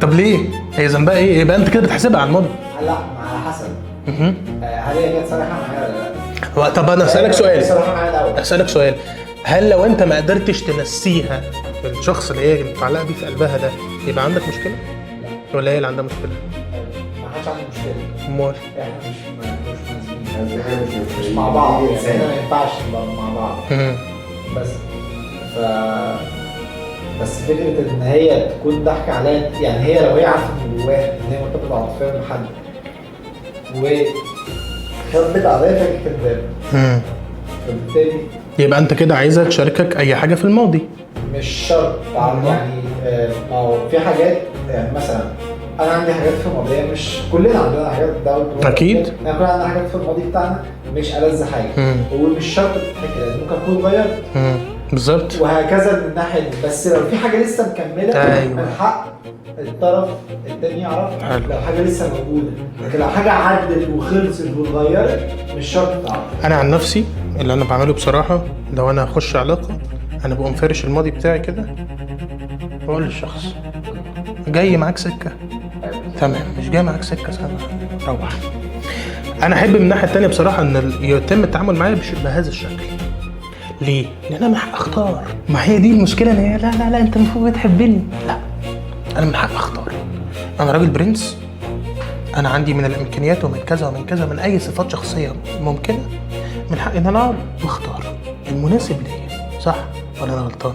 طب ليه؟ هي ذنبها ايه؟ يبقى انت كده بتحسبها على الماضي. لا على حسب. هل هي كانت صريحه معايا ولا لا؟ طب انا اسالك سؤال. صريحه معايا الاول. اسالك سؤال، هل لو انت ما قدرتش تنسيها الشخص اللي هي متعلقه بيه في قلبها ده يبقى عندك مشكله؟ لا. ولا هي اللي عندها مشكله؟ ما حدش عنده مشكله. امال؟ احنا مش مع بعض، يعني احنا ما ينفعش نبقى مع بعض. بس بس فكره ان هي تكون ضحكه عليا، يعني هي لو هي عارفه من جواها ان هي مرتبطه عاطفيا بحد وخبت عليا فكره كدابه، فبالتالي يبقى انت كده عايزه تشاركك اي حاجه في الماضي. مش شرط يعني ما هو في حاجات، يعني مثلا انا عندي حاجات في الماضي، مش كلنا عندنا حاجات ده اكيد. احنا كلنا عندنا حاجات في الماضي بتاعنا مش ألذ حاجه، ومش شرط تتحكي، لان ممكن اكون غيرت. بالظبط. وهكذا من الناحيه دي. بس لو في حاجه لسه مكمله، أيوة. من حق الطرف التاني يعرف. حلو. لو حاجه لسه موجوده، لكن لو حاجه عدت وخلصت واتغيرت مش شرط تعرف. انا عن نفسي اللي انا بعمله بصراحه، لو انا هخش علاقه انا بقوم فارش الماضي بتاعي كده واقول للشخص جاي معاك سكه تمام، مش جاي معاك سكه سنه روح. انا احب من الناحيه التانيه بصراحه ان يتم التعامل معايا بهذا الشكل. ليه؟ لان انا من حق اختار. ما هي دي المشكله، ان هي لا لا لا انت المفروض بتحبني. لا، انا من حق اختار. انا راجل برنس، انا عندي من الامكانيات ومن كذا ومن كذا، من اي صفات شخصيه ممكنه، من حق ان انا اقعد واختار المناسب ليا. صح ولا انا غلطان؟